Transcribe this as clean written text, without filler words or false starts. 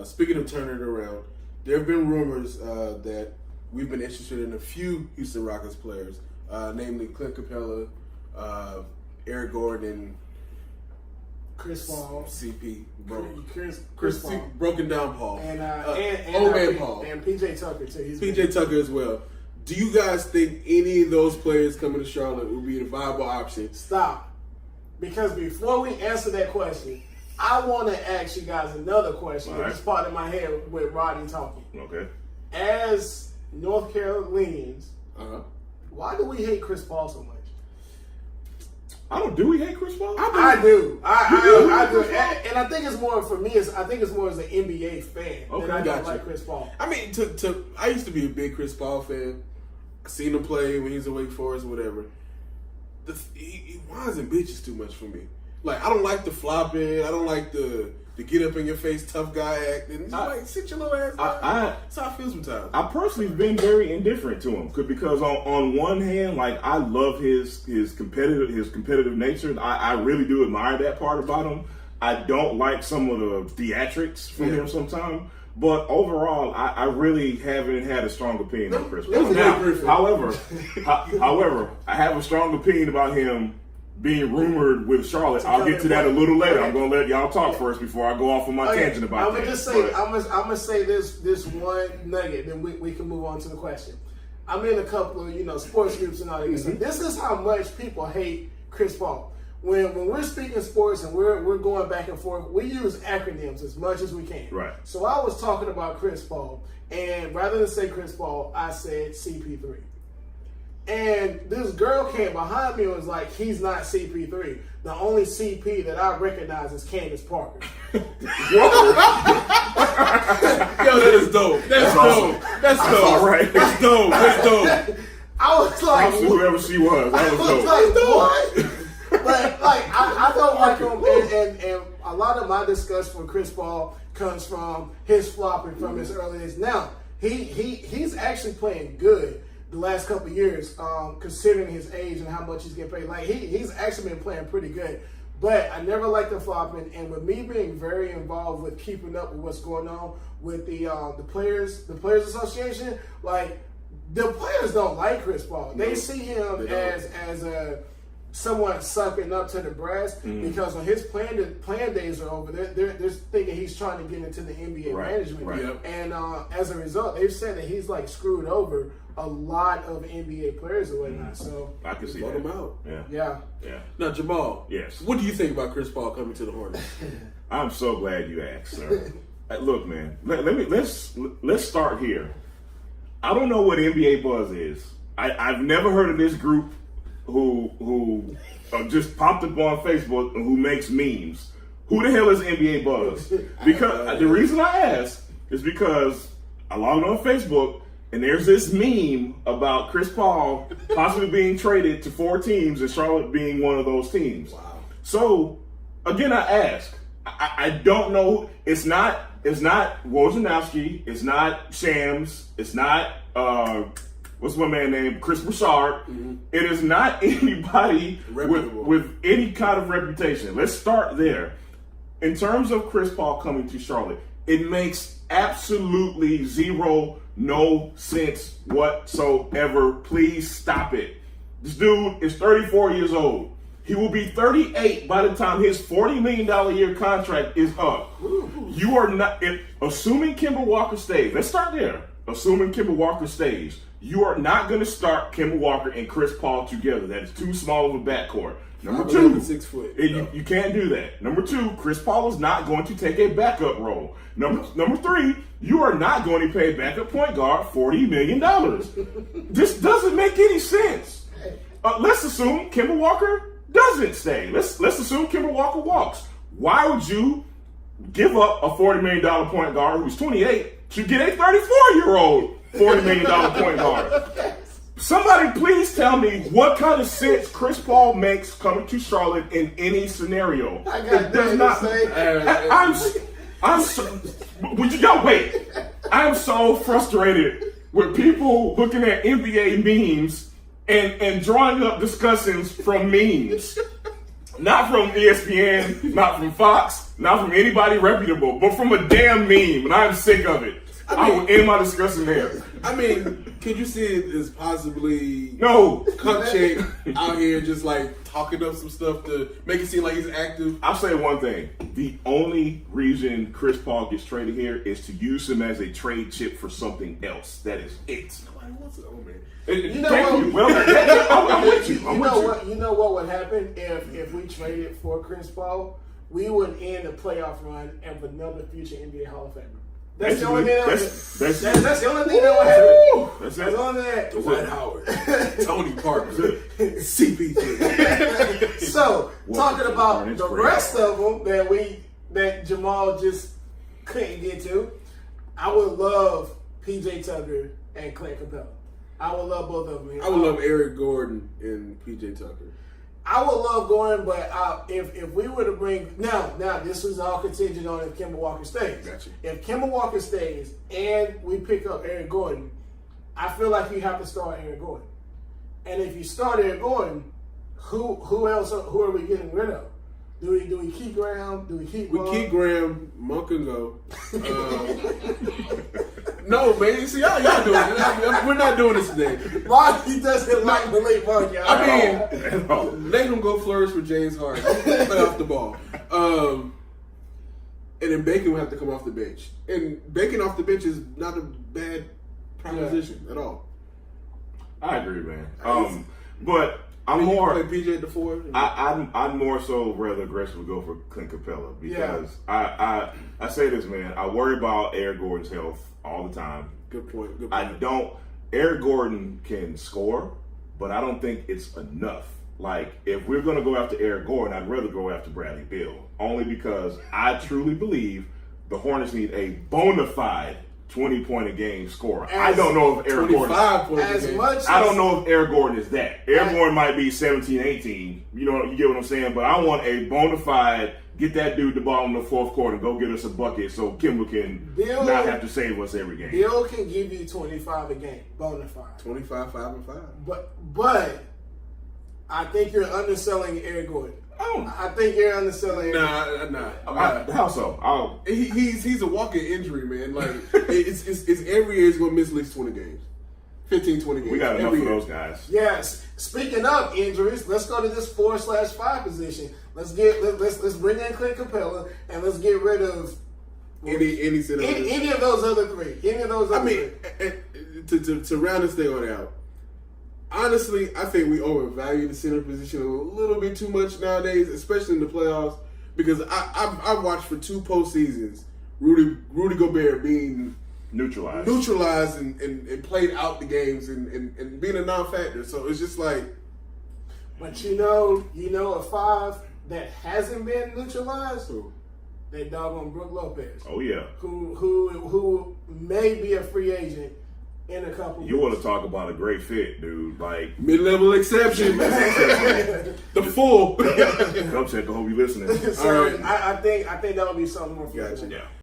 speaking of turning it around, there have been rumors that we've been interested in a few Houston Rockets players, namely Clint Capella, Eric Gordon, Chris Paul, CP, Chris Paul, broken down Paul, and old man Paul, and PJ Tucker too. PJ Tucker as well. Do you guys think any of those players coming to Charlotte would be a viable option? Stop, because before we answer that question, I want to ask you guys another question that just popped in my head with Rodney talking. Okay. As North Carolinians, why do we hate Chris Paul so much? Do we hate Chris Paul? I do. I do. And I think it's more for me. I think it's more as an NBA fan than I don't like Chris Paul. I mean, I used to be a big Chris Paul fan. Seen him play when he was at Wake Forest, whatever. He whines and bitches too much for me. Like, I don't like the flopping. I don't like the get up in your face tough guy act. And like, sit your little ass down. That's how I feel sometimes. I personally have been very indifferent to him because on one hand, like, I love his competitive nature. I really do admire that part about him. I don't like some of the theatrics from him sometimes. But overall, I really haven't had a strong opinion of Chris Paul. However, I have a strong opinion about him being rumored with Charlotte. I'll get to that a little later. I'm going to let y'all talk first before I go off on my tangent about that. I'm gonna say this one nugget, then we can move on to the question. I'm in a couple of sports groups and all that. So this is how much people hate Chris Paul. When we're speaking sports and we're going back and forth, we use acronyms as much as we can. Right. So I was talking about Chris Paul, and rather than say Chris Paul, I said CP3. And this girl came behind me and was like, he's not CP3. The only CP that I recognize is Candace Parker. Yo, that is dope. That's dope. That's dope. All right. That's dope. That's dope. I was like, whoever she was, that was dope. Like, what? But I don't like him, and a lot of my disgust for Chris Paul comes from his flopping from his early days. Now he's actually playing good the last couple of years, considering his age and how much he's getting paid. Like he's actually been playing pretty good. But I never liked the flopping, and with me being very involved with keeping up with what's going on with the Players Association, like the players don't like Chris Paul. They see him as a someone sucking up to the brass because when his playing days are over, they're thinking he's trying to get into the NBA management. Right. Yep. And as a result, they've said that he's like screwed over a lot of NBA players and whatnot. So I can see vote that. him out. Yeah. Now, Jamal. Yes. What do you think about Chris Paul coming to the Hornets? I'm so glad you asked, sir. Look, man. Let's start here. I don't know what NBA buzz is. I've never heard of this group who just popped up on Facebook and who makes memes. Who the hell is NBA Buzz? Because the reason I ask is because I logged on Facebook and there's this meme about Chris Paul possibly being traded to 4 teams and Charlotte being one of those teams. Wow. So again, I ask. I don't know. It's not Wojnarowski. It's not Shams. It's not what's my man named? Chris Broussard. It is not anybody with any kind of reputation. Let's start there. In terms of Chris Paul coming to Charlotte, it makes absolutely no sense whatsoever. Please stop it. This dude is 34 years old. He will be 38 by the time his $40 million a year contract is up. You are not, assuming Kemba Walker stays, let's start there. Assuming Kemba Walker stays, you are not going to start Kemba Walker and Chris Paul together. That is too small of a backcourt. Number 2, 6 foot. You can't do that. Number 2, Chris Paul is not going to take a backup role. Number 3, you are not going to pay backup point guard $40 million. This doesn't make any sense. Let's assume Kemba Walker doesn't stay. Let's assume Kemba Walker walks. Why would you give up a $40 million point guard who's 28 to get a 34-year-old $40 million point guard? Somebody please tell me what kind of sense Chris Paul makes coming to Charlotte in any scenario. It does not. I'm so. Would you go wait? I'm so frustrated with people looking at NBA memes and drawing up discussions from memes. Not from ESPN, not from Fox, not from anybody reputable, but from a damn meme, and I'm sick of it. I will end my discussion there. I mean, can you see it as possibly No. cup check out here just like talking up some stuff to make it seem like he's active? I'll say one thing. The only reason Chris Paul gets traded here is to use him as a trade chip for something else. That is it. Nobody wants it, oh man. You know Thank what? you. Well, I'm with you. I'm with you. What? You know what would happen if we traded for Chris Paul? We would end a playoff run of another future NBA Hall of Famer. That's the only thing that's the only thing that would happen. That's the only thing. Dwight Howard, Tony Parker, CP3. So talking about the Instagram. rest of them that Jamal just couldn't get to, I would love PJ Tucker and Clint Capella. I would love both of them. I would love Eric Gordon and PJ Tucker. I would love Gordon, but if we were to bring now this was all contingent on if Kemba Walker stays. Gotcha. If Kemba Walker stays and we pick up Eric Gordon, I feel like you have to start Eric Gordon. And if you start Eric Gordon, who else? Who are we getting rid of? Do we keep Graham? Do we keep? We keep Graham. Monk can go. No, man. See, y'all doing it. We're not doing this today. Monty doesn't like Malik Monk. I mean, let him go flourish with James Harden. Play off the ball. And then Bacon will have to come off the bench. And Bacon off the bench is not a bad proposition at all. I agree, man. But I'm You more. play PJ at the 4. I'd more so rather aggressively go for Clint Capella because I say this, man. I worry about Eric Gordon's health all the time. Good point. Eric Gordon can score, but I don't think it's enough. Like, if we're going to go after Eric Gordon, I'd rather go after Bradley Beal. Only because I truly believe the Hornets need a bona fide 20-point-a-game scorer. I don't know if Eric Gordon... 25 points a game. I don't know if Eric Gordon is that. Eric Gordon might be 17, 18. You know, you get what I'm saying? But I want a bona fide, get that dude the ball in the fourth quarter and go get us a bucket so Kimba can not have to save us every game. Bill can give you 25 a game, bona fide. 25, 5 and 5. But I think you're underselling Eric Gordon. I think you're underselling. Nah. How so? He's a walking injury, man. Like it's every year he's gonna miss at least 20 games, 15, 20 games. We got enough every of year. those guys. Yes. Speaking of injuries, let's go to this 4/5 position. Let's bring in Clint Capella and let's get rid of any center. any of those other three. Any of those. To round this thing on out. Honestly, I think we overvalue the center position a little bit too much nowadays, especially in the playoffs. Because I watched for 2 postseasons Rudy Gobert being neutralized and played out the games and being a non-factor. So it's just like. But you know a 5 that hasn't been neutralized. Who? That doggone Brook Lopez. Oh yeah. Who may be a free agent in a couple. You want to talk about a great fit, dude? Like Mid-level exception. The full. Come check. I hope you listening. So All right. I think that would be something more. Gotcha. Yeah.